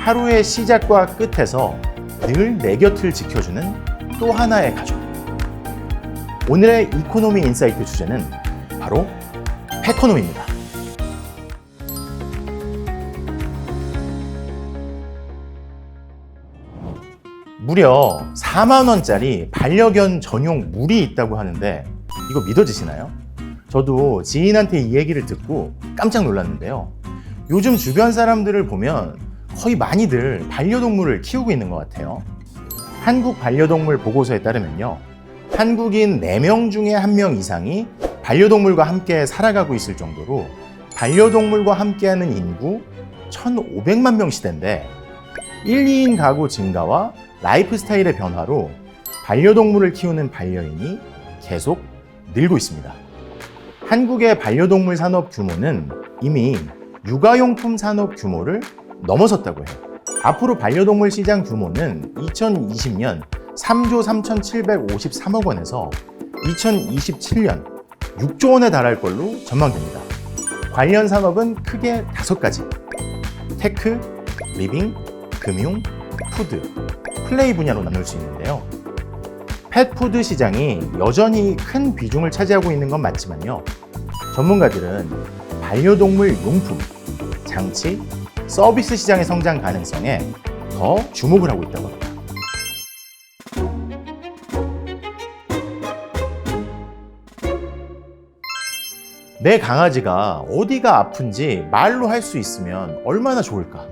하루의 시작과 끝에서 늘 내 곁을 지켜주는 또 하나의 가족. 오늘의 이코노미 인사이트 주제는 바로 펫코노미입니다. 무려 4만 원짜리 반려견 전용 물이 있다고 하는데 이거 믿어지시나요? 저도 지인한테 이 얘기를 듣고 깜짝 놀랐는데요. 요즘 주변 사람들을 보면 거의 많이들 반려동물을 키우고 있는 것 같아요. 한국 반려동물 보고서에 따르면요, 한국인 4명 중에 1명 이상이 반려동물과 함께 살아가고 있을 정도로 반려동물과 함께하는 인구 1,500만 명 시대인데 1, 2인 가구 증가와 라이프 스타일의 변화로 반려동물을 키우는 반려인이 계속 늘고 있습니다. 한국의 반려동물 산업 규모는 이미 육아용품 산업 규모를 넘어섰다고 해요. 앞으로 반려동물 시장 규모는 2020년 3조 3,753억 원에서 2027년 6조 원에 달할 걸로 전망됩니다. 관련 산업은 크게 5가지. 테크, 리빙, 금융, 푸드, 플레이 분야로 나눌 수 있는데요. 펫푸드 시장이 여전히 큰 비중을 차지하고 있는 건 맞지만요. 전문가들은 반려동물 용품, 장치, 서비스 시장의 성장 가능성에 더 주목을 하고 있다고 합니다. 내 강아지가 어디가 아픈지 말로 할 수 있으면 얼마나 좋을까?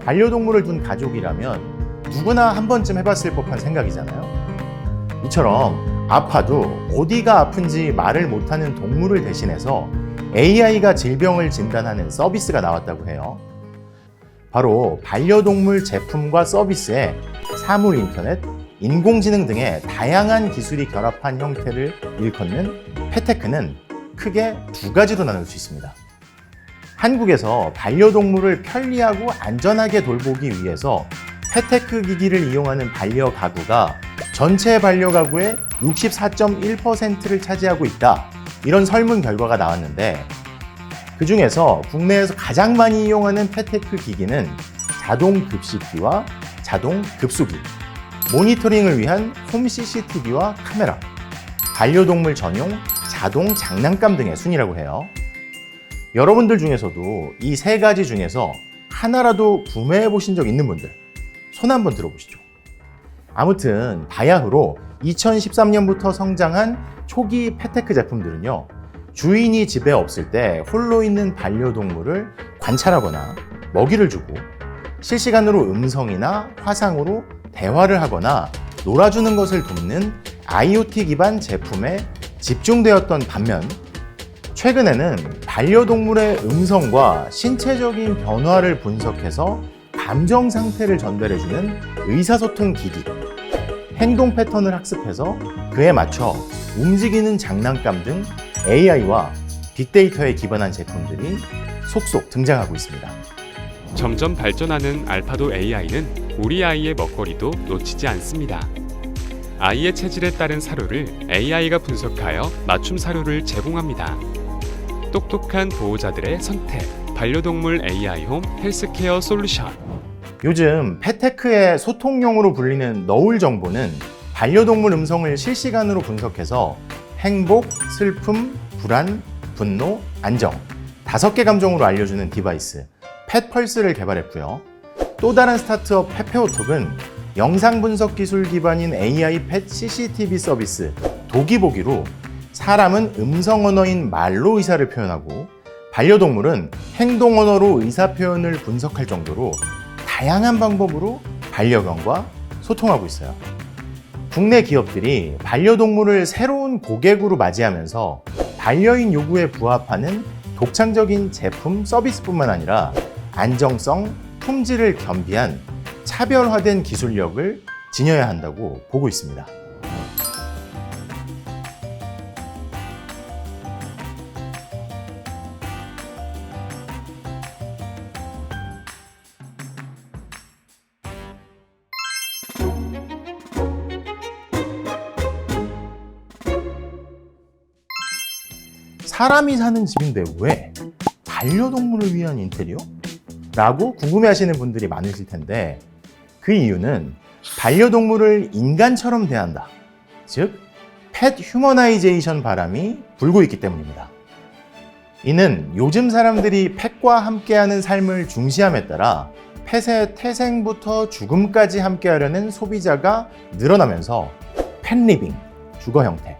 반려동물을 둔 가족이라면 누구나 한 번쯤 해봤을 법한 생각이잖아요. 이처럼 아파도 어디가 아픈지 말을 못하는 동물을 대신해서 AI가 질병을 진단하는 서비스가 나왔다고 해요. 바로 반려동물 제품과 서비스에 사물 인터넷, 인공지능 등의 다양한 기술이 결합한 형태를 일컫는 펫테크는 크게 2가지로 나눌 수 있습니다. 한국에서 반려동물을 편리하고 안전하게 돌보기 위해서 펫테크 기기를 이용하는 반려가구가 전체 반려가구의 64.1%를 차지하고 있다. 이런 설문 결과가 나왔는데 그 중에서 국내에서 가장 많이 이용하는 펫테크 기기는 자동 급식기와 자동 급소기, 모니터링을 위한 홈 CCTV와 카메라, 반려동물 전용 자동 장난감 등의 순위라고 해요. 여러분들 중에서도 이 3가지 중에서 하나라도 구매해 보신 적 있는 분들 손 한번 들어보시죠. 아무튼 바야흐로 2013년부터 성장한 초기 펫테크 제품들은요, 주인이 집에 없을 때 홀로 있는 반려동물을 관찰하거나 먹이를 주고 실시간으로 음성이나 화상으로 대화를 하거나 놀아주는 것을 돕는 IoT 기반 제품에 집중되었던 반면 최근에는 반려동물의 음성과 신체적인 변화를 분석해서 감정 상태를 전달해주는 의사소통 기기, 행동 패턴을 학습해서 그에 맞춰 움직이는 장난감 등 AI와 빅데이터에 기반한 제품들이 속속 등장하고 있습니다. 점점 발전하는 알파도 AI는 우리 아이의 먹거리도 놓치지 않습니다. 아이의 체질에 따른 사료를 AI가 분석하여 맞춤 사료를 제공합니다. 똑똑한 보호자들의 선택, 반려동물 AI 홈 헬스케어 솔루션. 요즘 펫테크의 소통용으로 불리는 너울 정보는 반려동물 음성을 실시간으로 분석해서 행복, 슬픔, 불안, 분노, 안정 5개 감정으로 알려주는 디바이스 펫펄스를 개발했고요. 또 다른 스타트업 페페오톡은 영상 분석 기술 기반인 AI 펫 CCTV 서비스 도기보기로 사람은 음성 언어인 말로 의사를 표현하고 반려동물은 행동 언어로 의사 표현을 분석할 정도로 다양한 방법으로 반려견과 소통하고 있어요. 국내 기업들이 반려동물을 새로운 고객으로 맞이하면서 반려인 요구에 부합하는 독창적인 제품, 서비스뿐만 아니라 안정성, 품질을 겸비한 차별화된 기술력을 지녀야 한다고 보고 있습니다. 사람이 사는 집인데 왜 반려동물을 위한 인테리어? 라고 궁금해하시는 분들이 많으실 텐데 그 이유는 반려동물을 인간처럼 대한다. 즉, 펫 휴머나이제이션 바람이 불고 있기 때문입니다. 이는 요즘 사람들이 펫과 함께하는 삶을 중시함에 따라 펫의 태생부터 죽음까지 함께하려는 소비자가 늘어나면서 펫리빙, 주거 형태,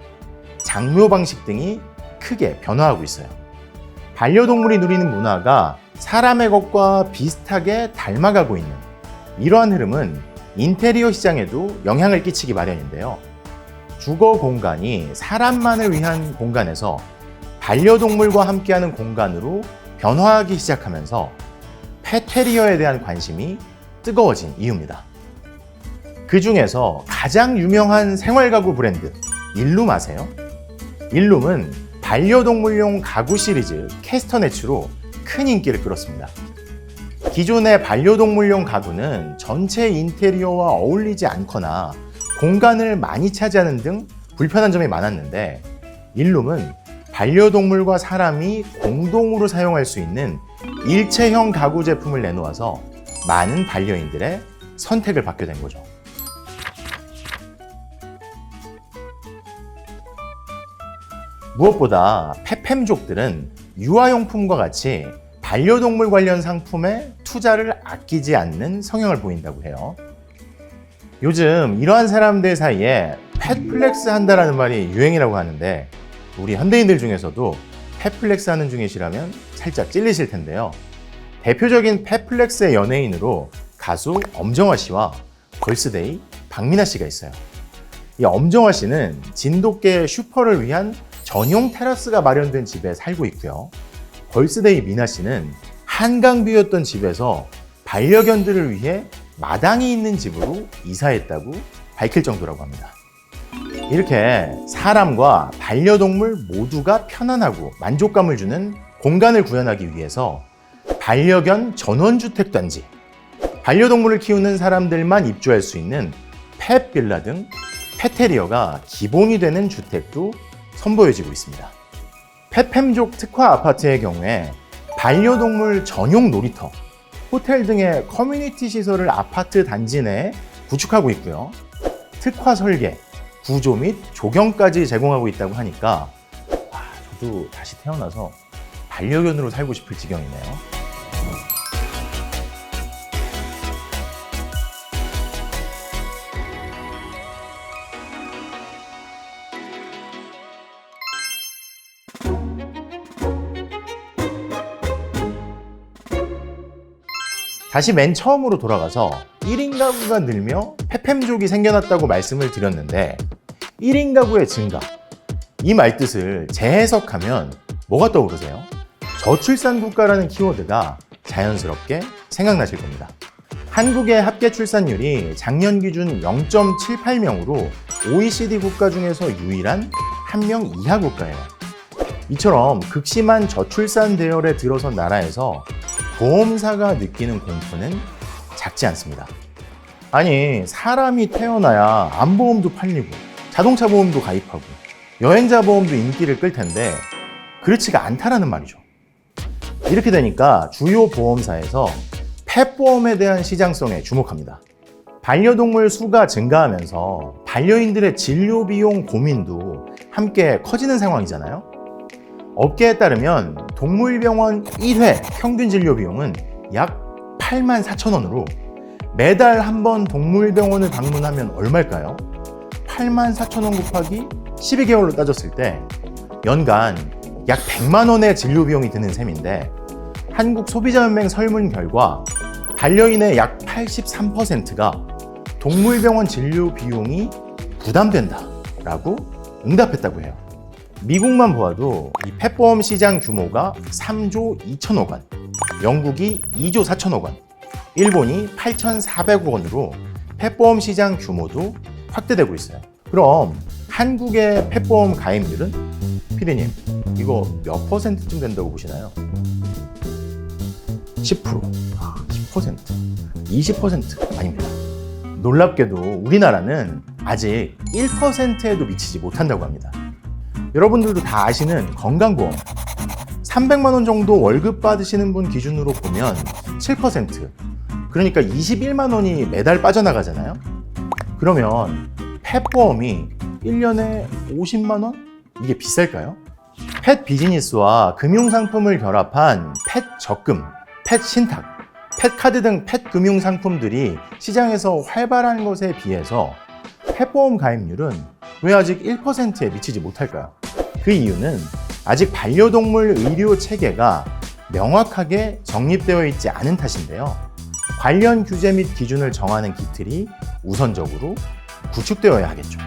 장묘 방식 등이 크게 변화하고 있어요. 반려동물이 누리는 문화가 사람의 것과 비슷하게 닮아가고 있는 이러한 흐름은 인테리어 시장에도 영향을 끼치기 마련인데요. 주거 공간이 사람만을 위한 공간에서 반려동물과 함께하는 공간으로 변화하기 시작하면서 펫테리어에 대한 관심이 뜨거워진 이유입니다. 그 중에서 가장 유명한 생활가구 브랜드 일룸 아세요? 일룸은 반려동물용 가구 시리즈 캐스터네츠로 큰 인기를 끌었습니다. 기존의 반려동물용 가구는 전체 인테리어와 어울리지 않거나 공간을 많이 차지하는 등 불편한 점이 많았는데 일룸은 반려동물과 사람이 공동으로 사용할 수 있는 일체형 가구 제품을 내놓아서 많은 반려인들의 선택을 받게 된 거죠. 무엇보다 펫팸족들은 유아용품과 같이 반려동물 관련 상품에 투자를 아끼지 않는 성향을 보인다고 해요. 요즘 이러한 사람들 사이에 펫플렉스 한다라는 말이 유행이라고 하는데 우리 현대인들 중에서도 펫플렉스 하는 중이시라면 살짝 찔리실 텐데요. 대표적인 펫플렉스의 연예인으로 가수 엄정화 씨와 걸스데이 박민아 씨가 있어요. 이 엄정화 씨는 진돗개 슈퍼를 위한 전용 테라스가 마련된 집에 살고 있고요. 걸스데이 미나 씨는 한강뷰였던 집에서 반려견들을 위해 마당이 있는 집으로 이사했다고 밝힐 정도라고 합니다. 이렇게 사람과 반려동물 모두가 편안하고 만족감을 주는 공간을 구현하기 위해서 반려견 전원주택단지, 반려동물을 키우는 사람들만 입주할 수 있는 펫빌라 등 펫테리어가 기본이 되는 주택도 선보여지고 있습니다. 펫팸족 특화 아파트의 경우에 반려동물 전용 놀이터, 호텔 등의 커뮤니티 시설을 아파트 단지 내에 구축하고 있고요. 특화 설계, 구조 및 조경까지 제공하고 있다고 하니까 저도 다시 태어나서 반려견으로 살고 싶을 지경이네요. 다시 맨 처음으로 돌아가서 1인 가구가 늘며 펫팸족이 생겨났다고 말씀을 드렸는데 1인 가구의 증가, 이 말뜻을 재해석하면 뭐가 떠오르세요? 저출산 국가라는 키워드가 자연스럽게 생각나실 겁니다. 한국의 합계 출산율이 작년 기준 0.78명으로 OECD 국가 중에서 유일한 1명 이하 국가예요. 이처럼 극심한 저출산 대열에 들어선 나라에서 보험사가 느끼는 공포는 작지 않습니다. 아니, 사람이 태어나야 암보험도 팔리고 자동차 보험도 가입하고 여행자 보험도 인기를 끌 텐데 그렇지가 않다라는 말이죠. 이렇게 되니까 주요 보험사에서 펫보험에 대한 시장성에 주목합니다. 반려동물 수가 증가하면서 반려인들의 진료 비용 고민도 함께 커지는 상황이잖아요. 업계에 따르면 동물병원 1회 평균 진료 비용은 약 84,000원으로 매달 한 번 동물병원을 방문하면 얼마일까요? 84,000원 곱하기 12개월로 따졌을 때 연간 약 100만 원의 진료 비용이 드는 셈인데 한국소비자연맹 설문 결과 반려인의 약 83%가 동물병원 진료 비용이 부담된다라고 응답했다고 해요. 미국만 보아도 이 펫보험 시장 규모가 3조 2천억 원, 영국이 2조 4천억 원, 일본이 8,400억 원으로 펫보험 시장 규모도 확대되고 있어요. 그럼 한국의 펫보험 가입률은? 피디님, 이거 몇 퍼센트쯤 된다고 보시나요? 10%, 10%, 20% 아닙니다. 놀랍게도 우리나라는 아직 1%에도 미치지 못한다고 합니다. 여러분들도 다 아시는 건강보험, 300만 원 정도 월급 받으시는 분 기준으로 보면 7%, 그러니까 21만 원이 매달 빠져나가잖아요. 그러면 펫보험이 1년에 50만 원? 이게 비쌀까요? 펫 비즈니스와 금융상품을 결합한 펫 적금, 펫 신탁, 펫 카드 등 펫 금융 상품들이 시장에서 활발한 것에 비해서 펫보험 가입률은 왜 아직 1%에 미치지 못할까요? 그 이유는 아직 반려동물 의료 체계가 명확하게 정립되어 있지 않은 탓인데요. 관련 규제 및 기준을 정하는 기틀이 우선적으로 구축되어야 하겠죠.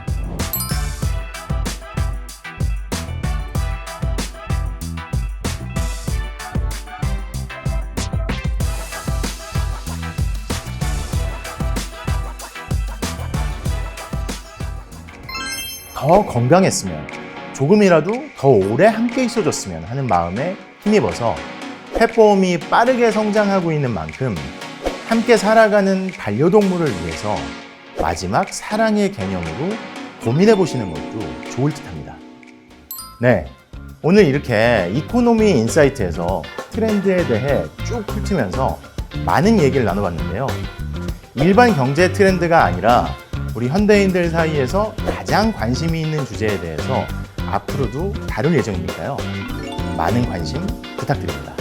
더 건강했으면, 조금이라도 더 오래 함께 있어줬으면 하는 마음에 힘입어서 펫보험이 빠르게 성장하고 있는 만큼 함께 살아가는 반려동물을 위해서 마지막 사랑의 개념으로 고민해 보시는 것도 좋을 듯합니다. 네, 오늘 이렇게 이코노미 인사이트에서 트렌드에 대해 쭉 훑으면서 많은 얘기를 나눠봤는데요. 일반 경제 트렌드가 아니라 우리 현대인들 사이에서 가장 관심이 있는 주제에 대해서 앞으로도 다룰 예정이니까요. 많은 관심 부탁드립니다.